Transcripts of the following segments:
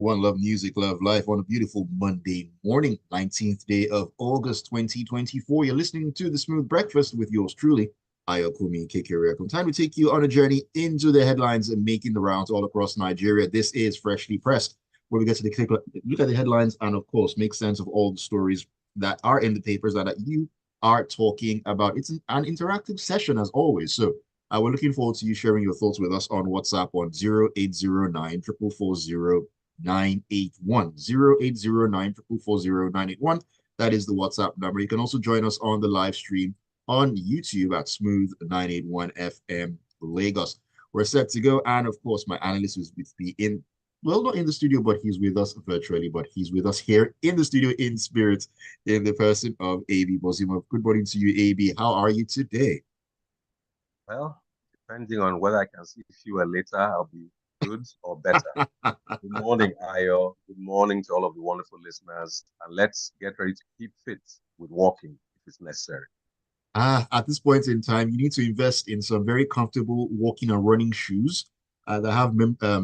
One Love Music, Love Life on a beautiful Monday morning, 19th day of August 2024. You're listening to The Smooth Breakfast with yours truly, Ayokunmi and Kekere. Time to take you on a journey into the headlines and making the rounds all across Nigeria. This is Freshly Pressed, where we get to look at the headlines and, of course, make sense of all the stories that are in the papers that you are talking about. It's an interactive session, as always. So we're looking forward to you sharing your thoughts with us on WhatsApp on 0809 440 981 0809 981. That is the WhatsApp number. You can also join us on the live stream on YouTube at Smooth 981 FM Lagos. We're set to go. And of course, my analyst is with me not in the studio, but he's with us virtually, but he's with us here in the studio in spirit, in the person of AB Bozimo. Good morning to you, AB. How are you today? Well, depending on whether I can see fewer later, I'll be good or better. Good morning, Ayo. Good morning to all of the wonderful listeners. And let's get ready to keep fit with walking if it's necessary. At this point in time, you need to invest in some very comfortable walking and running shoes that have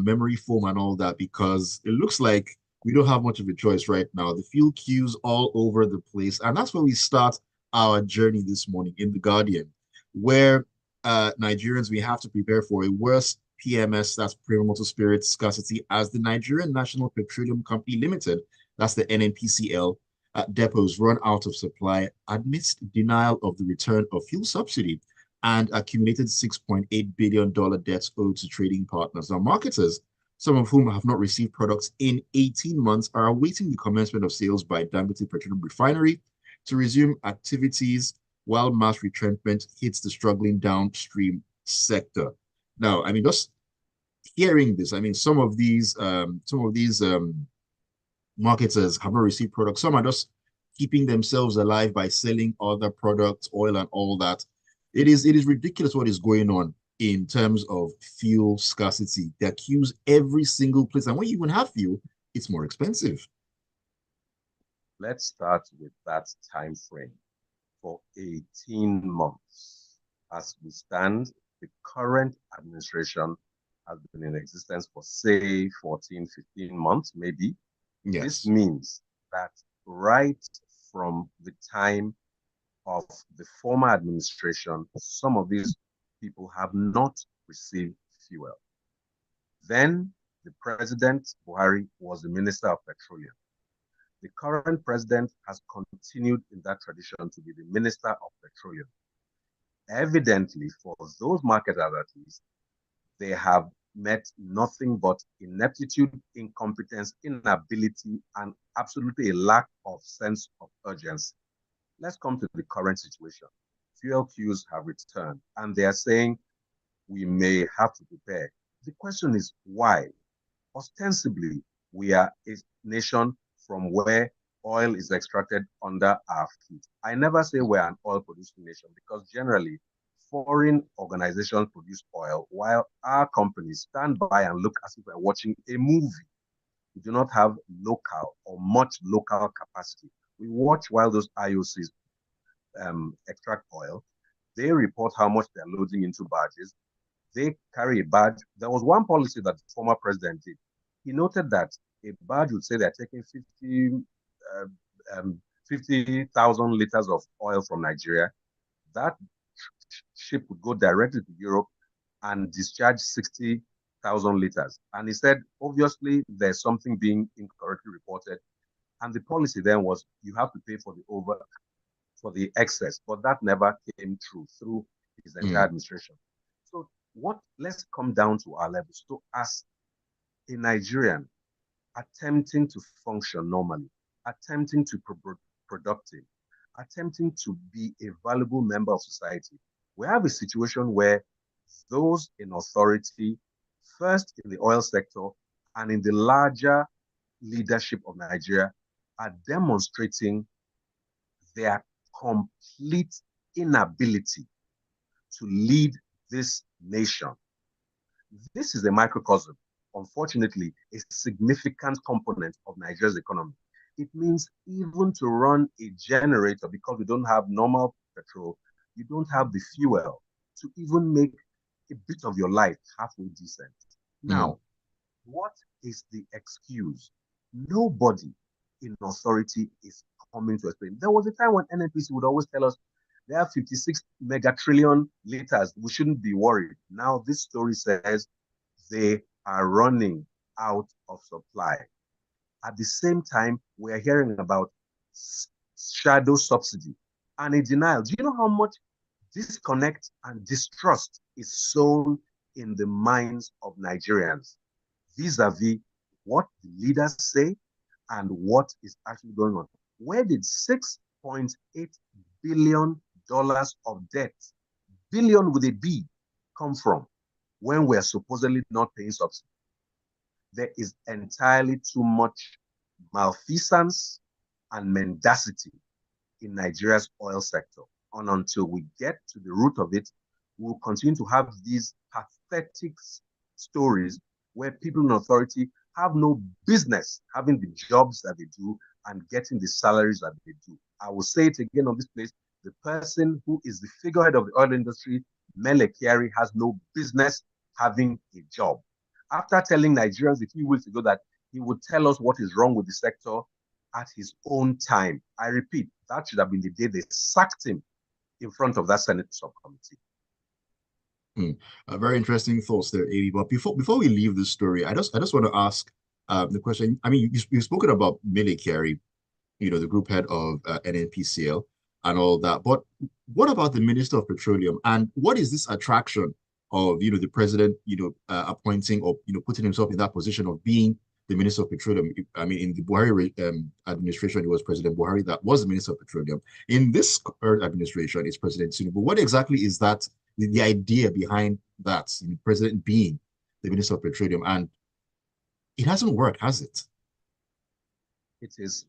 memory foam and all that, because it looks like we don't have much of a choice right now. The fuel queues all over the place. And that's where we start our journey this morning in The Guardian, where Nigerians, we have to prepare for a worse PMS, that's premium motor spirit scarcity, as the Nigerian National Petroleum Company Limited, that's the NNPCL, depots run out of supply amidst denial of the return of fuel subsidy and accumulated $6.8 billion debts owed to trading partners. Now, marketers, some of whom have not received products in 18 months, are awaiting the commencement of sales by Dangote Petroleum Refinery to resume activities while mass retrenchment hits the struggling downstream sector. Now, I mean, just hearing this, I mean, some of these marketers have not received products. Some are just keeping themselves alive by selling other products, oil and all that. It is ridiculous what is going on in terms of fuel scarcity. They accuse every single place, and when you even have fuel, it's more expensive. Let's start with that time frame. For 18 months, as we stand, the current administration has been in existence for, say, 14, 15 months, maybe. This Yes. means that right from the time of the former administration, some of these people have not received fuel. Then the president, Buhari, was the minister of petroleum. The current president has continued in that tradition to be the minister of petroleum. Evidently, for those marketers at least, they have met nothing but ineptitude, incompetence, inability, and absolutely a lack of sense of urgency. Let's come to the current situation. Fuel queues have returned, and they are saying we may have to prepare. The question is why? Ostensibly, we are a nation from where oil is extracted under our feet. I never say we're an oil producing nation because generally foreign organizations produce oil while our companies stand by and look as if we're watching a movie. We do not have local or much local capacity. We watch while those IOCs extract oil. They report how much they're loading into barges. They carry a badge. There was one policy that the former president did. He noted that a badge would say they're taking 50,000 liters of oil from Nigeria. That ship would go directly to Europe and discharge 60,000 liters. And he said, obviously, there's something being incorrectly reported. And the policy then was you have to pay for the excess, but that never came true through his entire Mm. administration. So let's come down to our levels. So as a Nigerian attempting to function normally, attempting to be productive, attempting to be a valuable member of society, we have a situation where those in authority, first in the oil sector and in the larger leadership of Nigeria, are demonstrating their complete inability to lead this nation. This is a microcosm, unfortunately, a significant component of Nigeria's economy. It means even to run a generator, because we don't have normal petrol, you don't have the fuel to even make a bit of your life halfway decent. Mm. Now, what is the excuse? Nobody in authority is coming to explain. There was a time when NNPC would always tell us there are 56 megatrillion liters. We shouldn't be worried. Now this story says they are running out of supply. At the same time, we are hearing about shadow subsidy and a denial. Do you know how much disconnect and distrust is sown in the minds of Nigerians vis-a-vis what the leaders say and what is actually going on? Where did $6.8 billion of debt, billion with a B, come from when we're supposedly not paying subsidy? There is entirely too much malfeasance and mendacity in Nigeria's oil sector. And until we get to the root of it, we'll continue to have these pathetic stories where people in authority have no business having the jobs that they do and getting the salaries that they do. I will say it again on this place. The person who is the figurehead of the oil industry, Mele Kyari, has no business having a job. After telling Nigerians a few weeks ago that he would tell us what is wrong with the sector at his own time. I repeat, that should have been the day they sacked him in front of that Senate subcommittee. Very interesting thoughts there, Amy. But before we leave this story, I just want to ask the question. I mean, you've spoken about Millie Carey, the group head of NNPCL and all that. But what about the Minister of Petroleum? And what is this attraction of the president appointing or putting himself in that position of being the Minister of Petroleum? I mean, in the Buhari administration, it was President Buhari that was the Minister of Petroleum. In this current administration, it's President Tinubu. What exactly is that? The idea behind that, the president being the Minister of Petroleum, and it hasn't worked, has it? It is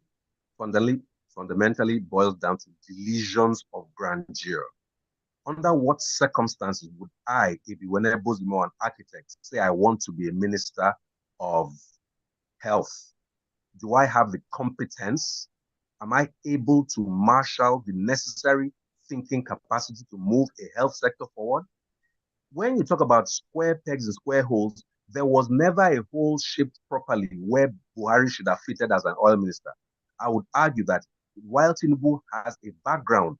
fundamentally boils down to delusions of grandeur. Under what circumstances would I, if you were Bozimo, an architect, say I want to be a minister of health? Do I have the competence? Am I able to marshal the necessary thinking capacity to move a health sector forward? When you talk about square pegs and square holes, there was never a hole shaped properly where Buhari should have fitted as an oil minister. I would argue that while Tinubu has a background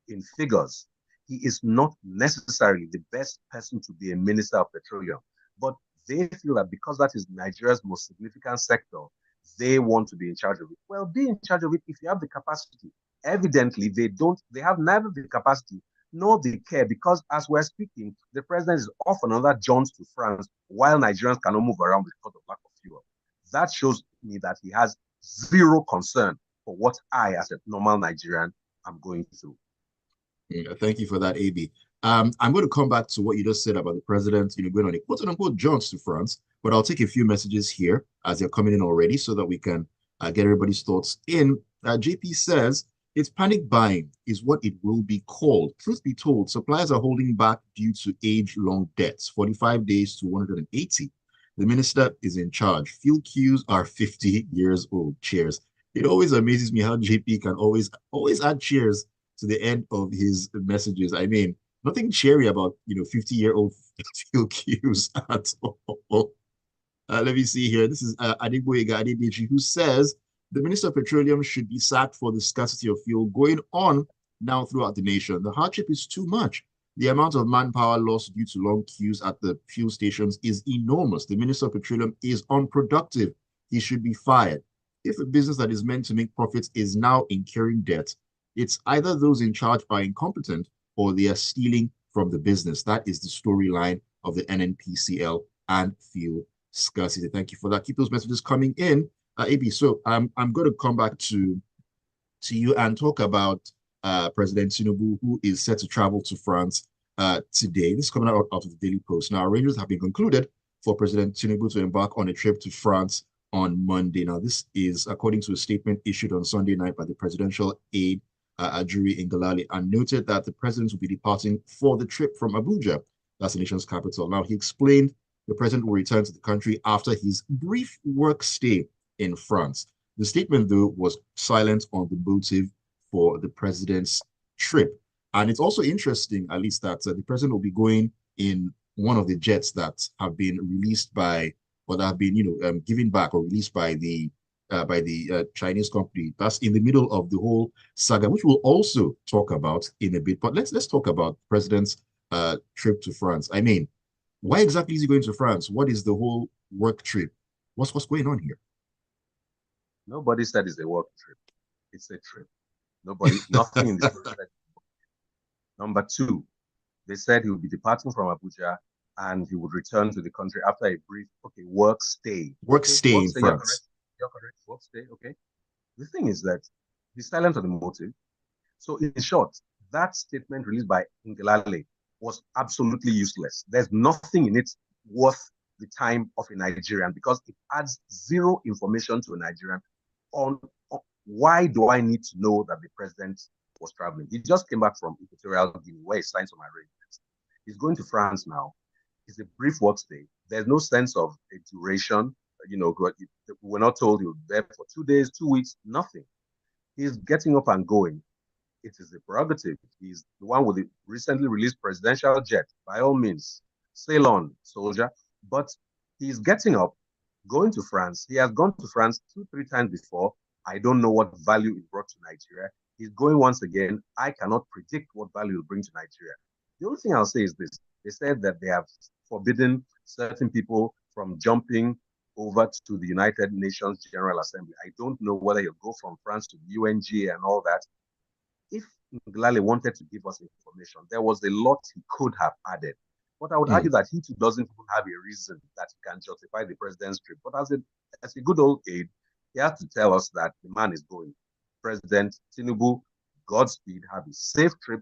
in figures, he is not necessarily the best person to be a minister of petroleum. But they feel that because that is Nigeria's most significant sector, they want to be in charge of it. Well, be in charge of it if you have the capacity. Evidently, they have neither the capacity nor the care, because as we're speaking, the president is off on another jaunt to France while Nigerians cannot move around because of lack of fuel. That shows me that he has zero concern for what I, as a normal Nigerian, am going through. Yeah, thank you for that, AB. I'm going to come back to what you just said about the president, going on a quote-unquote jaunts to France, but I'll take a few messages here as they're coming in already so that we can get everybody's thoughts in. JP says, it's panic buying is what it will be called. Truth be told, suppliers are holding back due to age-long debts, 45 days to 180. The minister is in charge. Fuel queues are 50 years old. Cheers. It always amazes me how JP can always add cheers to the end of his messages. I mean, nothing cheery about 50-year-old fuel queues at all. Let me see here. This is Adegboyega Adedeji, who says the Minister of Petroleum should be sacked for the scarcity of fuel going on now throughout the nation. The hardship is too much. The amount of manpower lost due to long queues at the fuel stations is enormous. The Minister of Petroleum is unproductive. He should be fired. If a business that is meant to make profits is now incurring debt, it's either those in charge are incompetent or they are stealing from the business. That is the storyline of the NNPCL and fuel scarcity. Thank you for that. Keep those messages coming in. AB, so I'm going to come back to you and talk about President Tinubu, who is set to travel to France today. This is coming out of the Daily Post. Now, arrangements have been concluded for President Tinubu to embark on a trip to France on Monday. Now, this is according to a statement issued on Sunday night by the presidential aide, Ajuri Ngalale, and noted that the president will be departing for the trip from Abuja. That's the nation's capital. Now, he explained the president will return to the country after his brief work stay in France. The statement, though, was silent on the motive for the president's trip. And it's also interesting, at least, that the president will be going in one of the jets that have been released by or that have been, given back or released by the Chinese company. That's in the middle of the whole saga, which we'll also talk about in a bit. But let's talk about President's trip to France. I mean, why exactly is he going to France? What is the whole work trip? What's going on here? Nobody said it's a work trip. It's a trip. Nothing in the story said. Number two, they said he would be departing from Abuja and he would return to the country after a brief, work stay. Work Okay, stay work in stay, you're correct. France. You're correct. Work stay, okay. The thing is that he's silent on the motive. So, in short, that statement released by Ngelale was absolutely useless. There's nothing in it worth the time of a Nigerian because it adds zero information to a Nigerian on why do I need to know that the president was traveling. He just came back from Equatorial Guinea where he signed some arrangements. He's going to France now. It's a brief work stay. There's no sense of a duration. We're not told he'll be there for 2 days, 2 weeks, nothing. He's getting up and going. It is a prerogative. He's the one with the recently released presidential jet. By all means, sail on, soldier. But he's getting up, going to France. He has gone to France 2, 3 times before. I don't know what value it brought to Nigeria. He's going once again. I cannot predict what value he'll bring to Nigeria. The only thing I'll say is this. They said that they have forbidden certain people from jumping over to the United Nations General Assembly. I don't know whether he'll go from France to the UNG and all that. If Nglale wanted to give us information, there was a lot he could have added. But I would argue that he too doesn't even have a reason that he can justify the president's trip. But as a good old aide, he has to tell us that the man is going. President Tinubu, Godspeed, have a safe trip,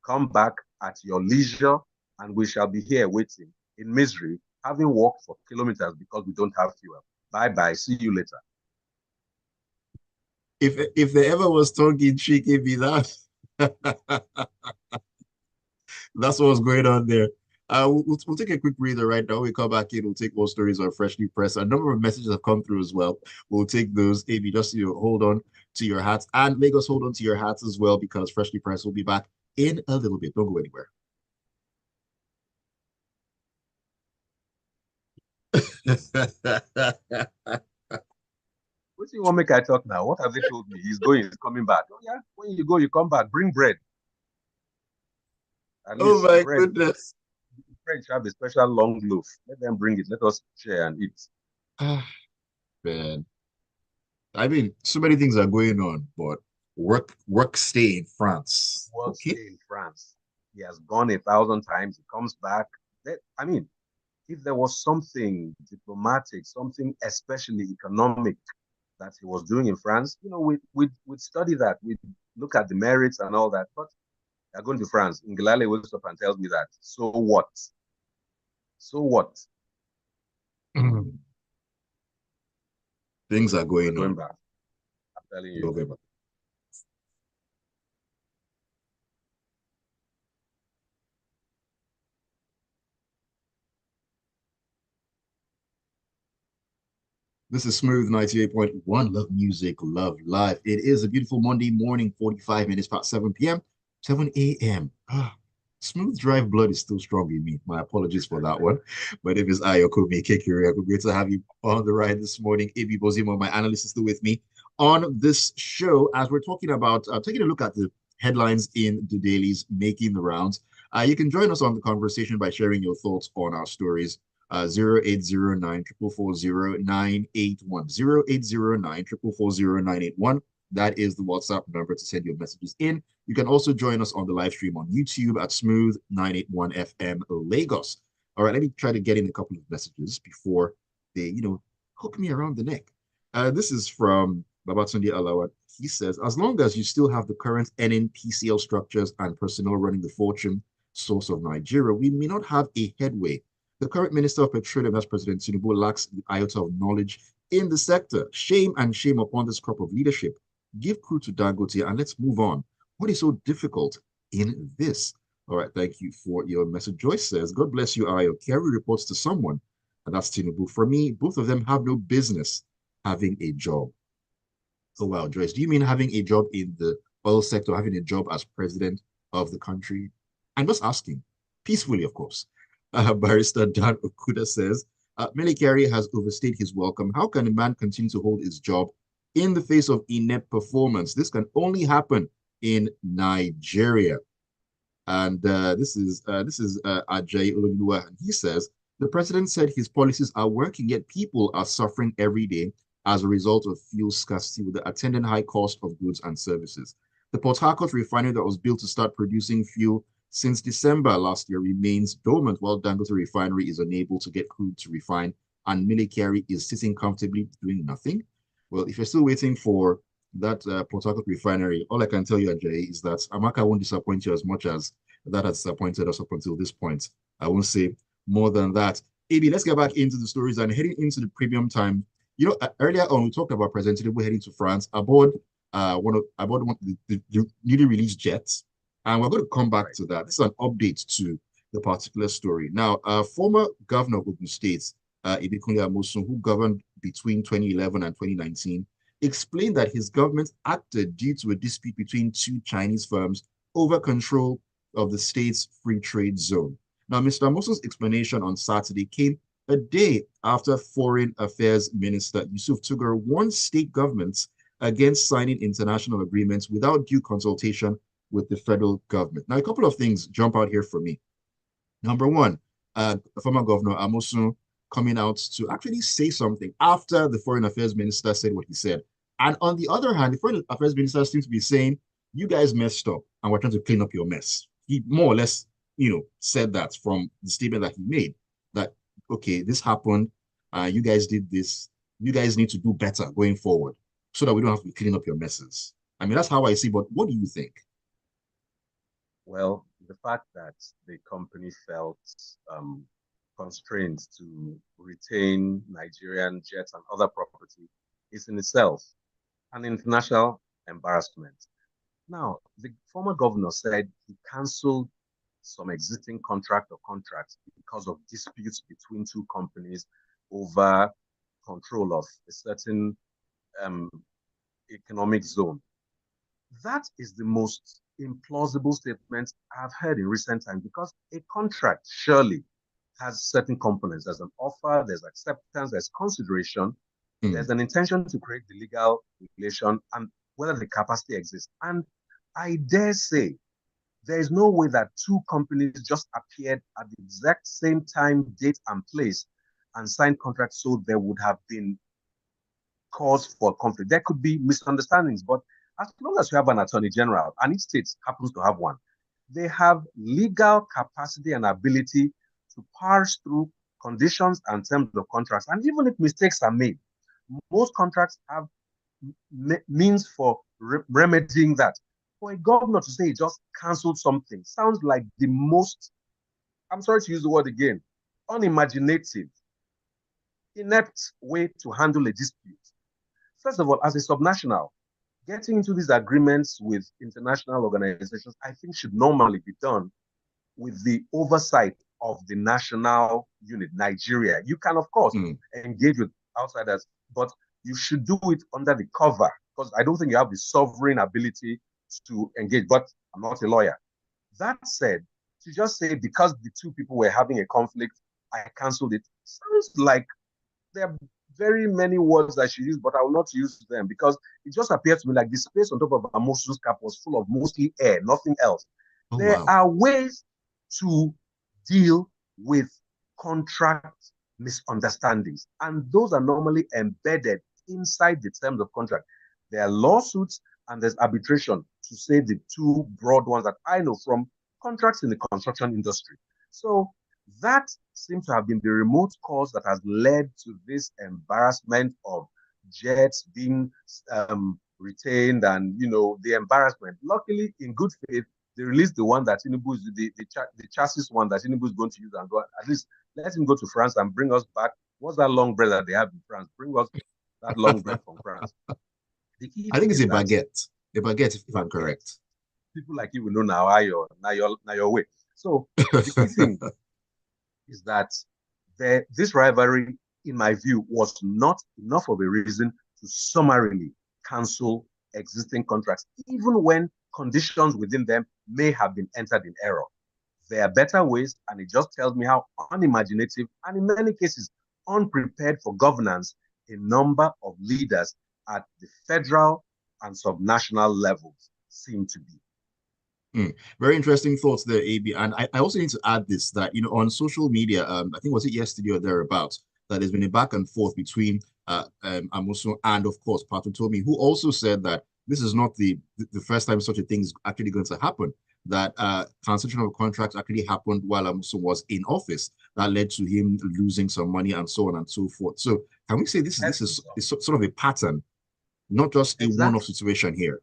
come back at your leisure, and we shall be here waiting in misery, having walked for kilometers because we don't have fuel. Bye-bye. See you later. If there ever was tongue in cheek, it'd be that. That's what's going on there. We'll take a quick breather right now. We come back in. We'll take more stories on Freshly Pressed. A number of messages have come through as well. We'll take those. Maybe just hold on to your hats, and Lagos, hold on to your hats as well, because Freshly Pressed will be back in a little bit. Don't go anywhere. What do you want to make I talk now? What have they told me? He's going, he's coming back. Oh, yeah. When you go, you come back. Bring bread. At Oh least my bread. goodness. French have a special long loaf. Let them bring it. Let us share and eat. Man, I mean, so many things are going on, but work stay in France. World Okay. stay in France. He has gone 1,000 times. He comes back. I mean, if there was something diplomatic, something especially economic that he was doing in France, we'd study that. We'd look at the merits and all that. But they're going to France. Ngelale wakes up and tells me that. So what? So what? Things are We're going going on. back. I'm telling you. Okay, this is Smooth 98.1. Love music, love life. It is a beautiful Monday morning, 45 minutes past 7 p.m., 7 a.m. Smooth Drive blood is still strong in me. My apologies for that one. My name is Ayokunmi Kekiri. Great to have you on the ride this morning. AB Bozimo, my analyst, is still with me on this show as we're talking about taking a look at the headlines in the dailies making the rounds. You can join us on the conversation by sharing your thoughts on our stories. 0809 0809 That is the WhatsApp number to send your messages in. You can also join us on the live stream on YouTube at Smooth 981 FM Lagos. All right, let me try to get in a couple of messages before they, hook me around the neck. This is from Babatunde Alawa. He says, as long as you still have the current NNPCL structures and personnel running the fortune source of Nigeria, we may not have a headway. The current Minister of Petroleum, as President Tinubu, lacks the iota of knowledge in the sector. Shame and shame upon this crop of leadership. Give crew to Dangote and let's move on. What is so difficult in this? All right, thank you for your message. Joyce says, God bless you, Ayo. Kerry reports to someone, and that's Tinubu. For me, both of them have no business having a job. Oh, wow, Joyce, do you mean having a job in the oil sector, having a job as president of the country? I'm just asking, peacefully, of course. Barrister Dan Okuda says, Military has overstayed his welcome. How can a man continue to hold his job in the face of inept performance? This can only happen in Nigeria. And this is Ajay Ololuwa, and he says the president said his policies are working, yet people are suffering every day as a result of fuel scarcity with the attendant high cost of goods and services. The Port Harcourt refinery that was built to start producing fuel since December last year remains dormant, while Dangote refinery is unable to get crude to refine, and Military is sitting comfortably doing nothing. Well, if you're still waiting for that Port Harcourt refinery, all I can tell you, Ajay, is that Amaka won't disappoint you as much as that has disappointed us up until this point. I won't say more than that. AB, let's get back into the stories and heading into the premium time. Earlier on we talked about President Tinubu heading to France aboard one of the newly released jets, and we're going to come back to that. This is an update to the particular story. Now, former governor of Ogun State, Ibikunle Amosun, who governed between 2011 and 2019, explained that his government acted due to a dispute between two Chinese firms over control of the state's free trade zone. Now, Mr. Amosun's explanation on Saturday came a day after Foreign Affairs Minister Yusuf Tugar warned state governments against signing international agreements without due consultation with the federal government. Now, a couple of things jump out here for me. Number one, former Governor Amosun coming out to actually say something after the Foreign Affairs Minister said what he said. And on the other hand, the Foreign Affairs Minister seems to be saying, you guys messed up and we're trying to clean up your mess. He more or less, said that from the statement that he made, that, okay, this happened, you guys did this, you guys need to do better going forward so that we don't have to be cleaning up your messes. I mean, that's how I see, but what do you think? Well, the fact that the company felt constrained to retain Nigerian jets and other property is in itself an international embarrassment. Now, the former governor said he cancelled some existing contract or contracts because of disputes between two companies over control of a certain um, economic zone. That is the most implausible statement I've heard in recent times because a contract surely has certain components. There's an offer, there's acceptance, there's consideration, Mm. there's an intention to create the legal relation, and whether the capacity exists. And I dare say there is no way that two companies just appeared at the exact same time, date, and place and signed contracts so there would have been cause for conflict. There could be misunderstandings, but as long as you have an attorney general, and each state happens to have one, they have legal capacity and ability to parse through conditions and terms of contracts. And even if mistakes are made, most contracts have means for remedying that. For a governor to say he just cancelled something sounds like the most, I'm sorry to use the word again, unimaginative, inept way to handle a dispute. First of all, as a subnational, getting into these agreements with international organizations, I think should normally be done with the oversight of the national unit, Nigeria. You can, of course, Mm. engage with outsiders, but you should do it under the cover because I don't think you have the sovereign ability to engage. But I'm not a lawyer. That said, to just say because the two people were having a conflict, I canceled it, sounds like there are very many words I should use, but I will not use them because it just appears to me like the space on top of Amosu's cap was full of mostly air, nothing else. Oh, There wow. are ways to deal with contract misunderstandings, and those are normally embedded inside the terms of contract. There are lawsuits and there's arbitration, to say the two broad ones that I know from contracts in the construction industry. So that seems to have been the remote cause that has led to this embarrassment of jets being retained and, the embarrassment. Luckily, in good faith, they released the one that Tinubu is the chassis one that Tinubu is going to use and go, at least let him go to France and bring us back. What's that long bread that they have in France? Bring us that long bread from France. The key I think thing it's is that a baguette, if I'm baguette, correct. people like you will know now your way. So the key thing is that this rivalry, in my view, was not enough of a reason to summarily cancel existing contracts, even when conditions within them may have been entered in error. There are better ways, and it just tells me how unimaginative and in many cases unprepared for governance a number of leaders at the federal and subnational levels seem to be. Very interesting thoughts there, AB. And I also need to add this that, on social media, I think was it yesterday or thereabouts, that there's been a back and forth between Amusu and, of course, Patutomi, who also said that this is not the first time such a thing is actually going to happen, that transition of contracts actually happened while Amusu was in office. That led to him losing some money and so on and so forth. So can we say this is sort of a pattern, not just a one-off Exactly. situation here?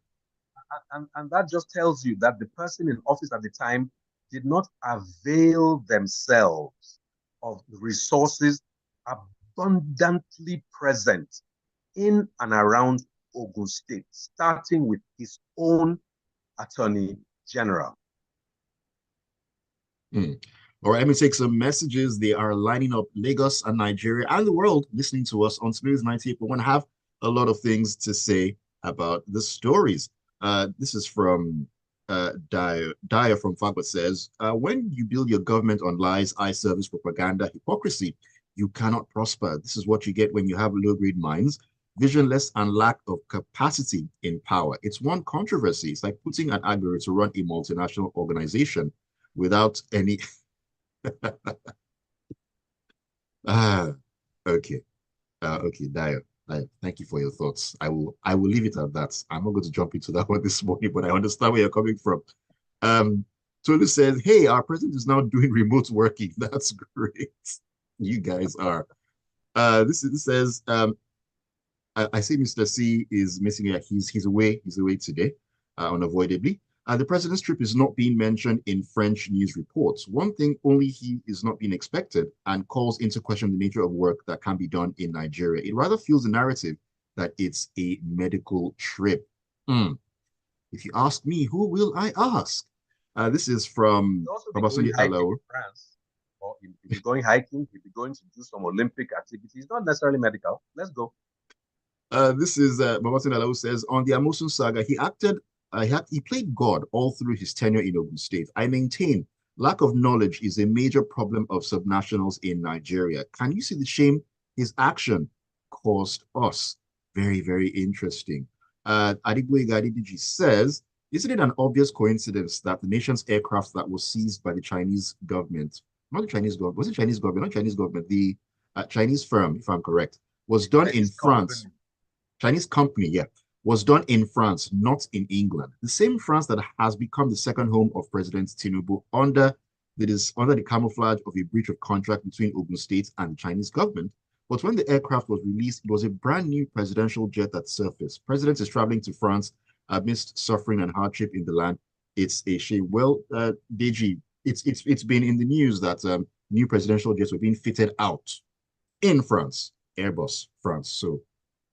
And that just tells you that the person in office at the time did not avail themselves of the resources abundantly present in and around Ogun State, starting with his own attorney general. Hmm. All right, let me take some messages. They are lining up Lagos and Nigeria and the world listening to us on Smooth 98. We want to have a lot of things to say about the stories. This is from Dyer from Fagba says, when you build your government on lies, eye service, propaganda, hypocrisy, you cannot prosper. This is what you get when you have low-grade minds, visionless, and lack of capacity in power. It's one controversy. It's like putting an agri to run a multinational organization without any. Ah, okay. Okay, Dio. Thank you for your thoughts. I will leave it at that. I'm not going to jump into that one this morning, but I understand where you're coming from. Um, Tolu says, hey, our president is now doing remote working. That's great. You guys are. This says, I see Mr. C is missing it. He's away today, unavoidably. The president's trip is not being mentioned in French news reports. One thing only he is not being expected and calls into question the nature of work that can be done in Nigeria. It rather fuels the narrative that it's a medical trip. Mm. If you ask me, who will I ask? This is from He'll also be going Babasunde hiking Alao. in France, or he'll be going hiking, he'll be going to do some Olympic activities, not necessarily medical. Let's go. This is Babatunde Alao says on the Amosun saga, he acted, he played God all through his tenure in Ogun State. I maintain lack of knowledge is a major problem of subnationals in Nigeria. Can you see the shame his action caused us? Very, very interesting. Adigwe Gadidiji says, isn't it an obvious coincidence that the nation's aircraft that was seized by the Chinese government, not the Chinese government, was it Chinese government, not Chinese government, the Chinese firm, if I'm correct, was The done in Chinese France. company. Chinese company, yeah, was done in France, not in England. The same France that has become the second home of President Tinubu under the camouflage of a breach of contract between Ogun State and the Chinese government. But when the aircraft was released, it was a brand new presidential jet that surfaced. President is traveling to France amidst suffering and hardship in the land. It's a shame. Well, DG, it's been in the news that new presidential jets were being fitted out in France, Airbus France. So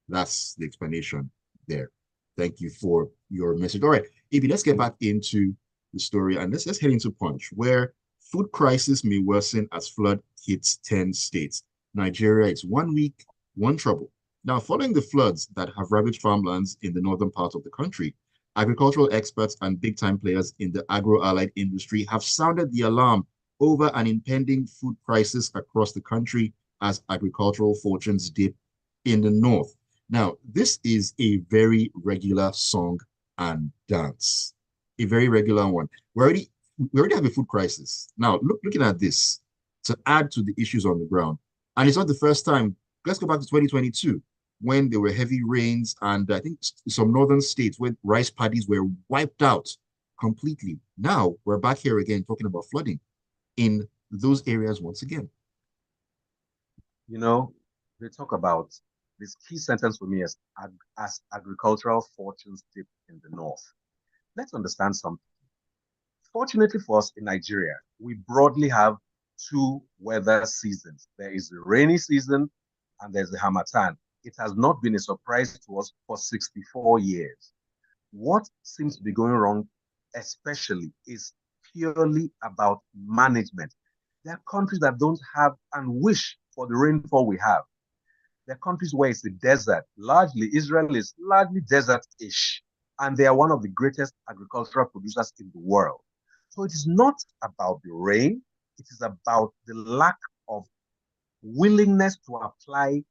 that's the explanation there. Thank you for your message. All right, Ibi, let's get back into the story and let's head into Punch, where food crisis may worsen as flood hits 10 states. Nigeria, it's 1 week, one trouble. Now, following the floods that have ravaged farmlands in the northern part of the country, agricultural experts and big-time players in the agro-allied industry have sounded the alarm over an impending food crisis across the country as agricultural fortunes dip in the north. Now, this is a very regular song and dance, a very regular one. We already have a food crisis. Now, looking at this to add to the issues on the ground, and it's not the first time. Let's go back to 2022 when there were heavy rains, and I think some northern states where rice paddies were wiped out completely. Now we're back here again talking about flooding in those areas once again. You know, they talk about this key sentence for me as agricultural fortunes dip in the north. Let's understand something. Fortunately for us in Nigeria, we broadly have two weather seasons. There is the rainy season and there's the Hamatan. It has not been a surprise to us for 64 years. What seems to be going wrong, especially, is purely about management. There are countries that don't have and wish for the rainfall we have. There are countries where it's a desert. Largely, Israel is largely desert-ish, and they are one of the greatest agricultural producers in the world. So it is not about the rain. It is about the lack of willingness to apply,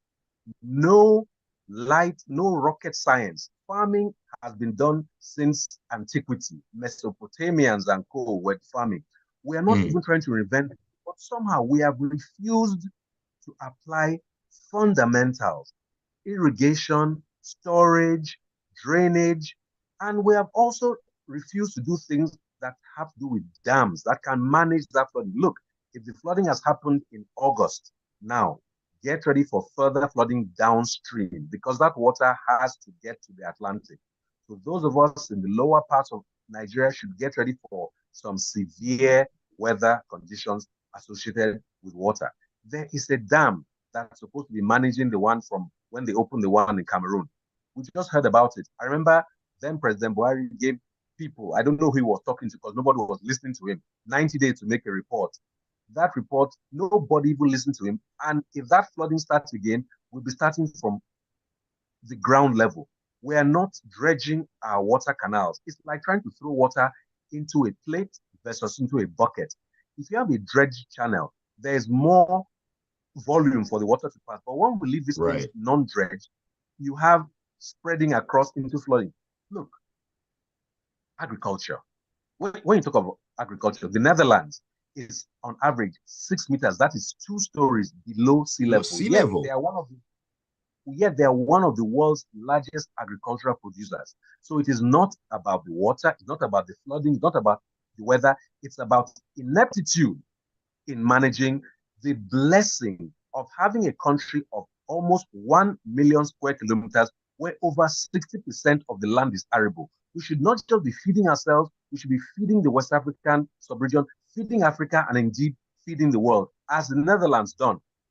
no no rocket science. Farming has been done since antiquity. Mesopotamians and co were farming. We are not Mm. even trying to reinvent it, but somehow we have refused to apply fundamentals, irrigation, storage, drainage, and we have also refused to do things that have to do with dams that can manage that flooding. Look, if the flooding has happened in August, now get ready for further flooding downstream because that water has to get to the Atlantic. So those of us in the lower parts of Nigeria should get ready for some severe weather conditions associated with water. There is a dam that's supposed to be managing the one from when they opened the one in Cameroon. We just heard about it. I remember then President Buhari gave people, I don't know who he was talking to because nobody was listening to him, 90 days to make a report. That report, nobody even listened to him. And if that flooding starts again, we'll be starting from the ground level. We are not dredging our water canals. It's like trying to throw water into a plate versus into a bucket. If you have a dredge channel, there's more volume for the water to pass. But when we leave this place Right. non-dredged, you have spreading across into flooding. Look, agriculture. When you talk about agriculture, the Netherlands is on average 6 meters. That is 2 stories below sea Below level. sea level. Yet they are one of the world's largest agricultural producers. So it is not about the water, it's not about the flooding, it's not about the weather, it's about ineptitude in managing the blessing of having a country of almost 1 million square kilometers where over 60% of the land is arable. We should not just be feeding ourselves, we should be feeding the West African subregion, feeding Africa, and indeed feeding the world, as the Netherlands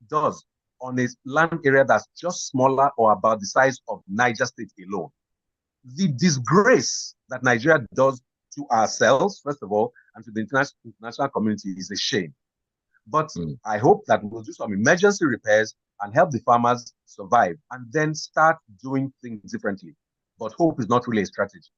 does on a land area that's just smaller or about the size of Niger State alone. The disgrace that Nigeria does to ourselves, first of all, and to the international community is a shame. But Mm. I hope that we'll do some emergency repairs and help the farmers survive and then start doing things differently. But hope is not really a strategy.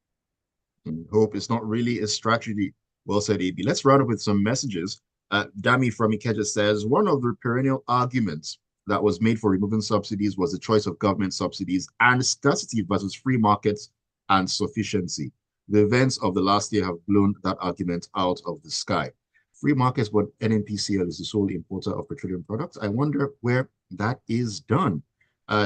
Hope is not really a strategy. Well said, AB. Let's round up with some messages. Dami from Ikeja says, one of the perennial arguments that was made for removing subsidies was the choice of government subsidies and scarcity versus free markets and sufficiency. The events of the last year have blown that argument out of the sky. Free markets, but NNPCL is the sole importer of petroleum products. I wonder where that is done.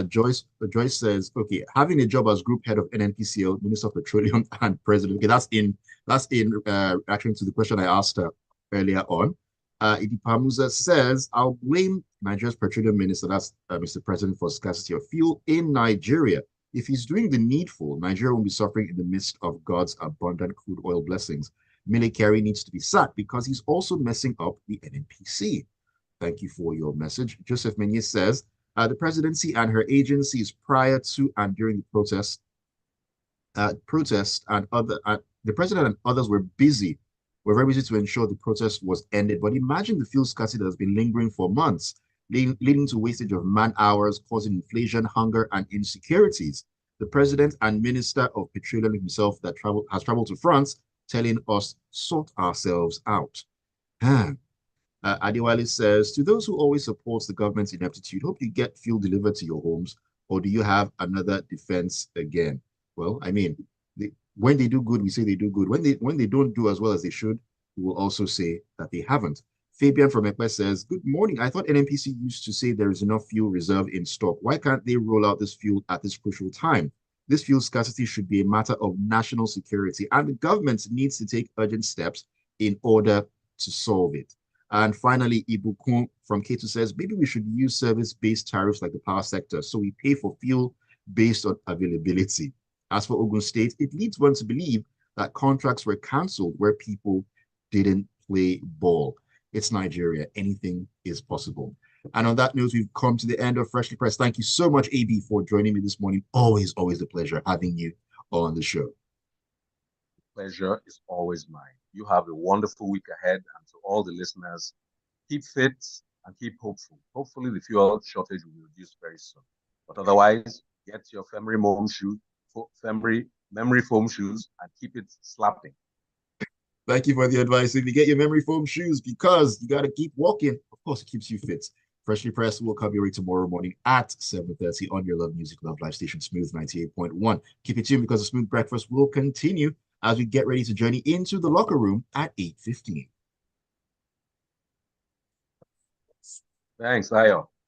Joyce says, okay, having a job as group head of NNPCL, Minister of Petroleum and President. Okay, that's in reaction to the question I asked her earlier on. Idipamuza says, I'll blame Nigeria's petroleum minister, that's Mr. President, for scarcity of fuel in Nigeria. If he's doing the needful, Nigeria won't be suffering in the midst of God's abundant crude oil blessings. Mele Kyari needs to be sacked because he's also messing up the NNPC. Thank you for your message. Joseph Menyes says, the presidency and her agencies prior to and during the protest and the president and others were very busy to ensure the protest was ended. But imagine the fuel scarcity that has been lingering for months, leading to wastage of man hours, causing inflation, hunger, and insecurities. The president and minister of petroleum himself has traveled to France, telling us sort ourselves out. Adewale says, to those who always support the government's ineptitude, hope you get fuel delivered to your homes, or do you have another defense again? Well, I mean, when they do good, we say they do good. When they don't do as well as they should, we will also say that they haven't. Fabian from Ekpe says, good morning. I thought NNPC used to say there is enough fuel reserve in stock. Why can't they roll out this fuel at this crucial time? This fuel scarcity should be a matter of national security, and the government needs to take urgent steps in order to solve it. And finally, Ibukun from K2 says, maybe we should use service-based tariffs like the power sector, so we pay for fuel based on availability. As for Ogun State, it leads one to believe that contracts were cancelled where people didn't play ball. It's Nigeria. Anything is possible. And on that note, we've come to the end of Freshly Pressed. Thank you so much, AB, for joining me this morning. Always, always a pleasure having you on the show. Pleasure is always mine. You have a wonderful week ahead, and to all the listeners, keep fit and keep hopeful. Hopefully, the fuel shortage will be reduced very soon. But otherwise, get your memory foam shoes, and keep it slapping. Thank you for the advice. If you get your memory foam shoes, because you got to keep walking, of course, it keeps you fit. Freshly Pressed will come your way tomorrow morning at 7:30 on your Love Music Love Live station, Smooth 98.1. Keep it tuned because the Smooth Breakfast will continue as we get ready to journey into the locker room at 8:15. Thanks, Ayo.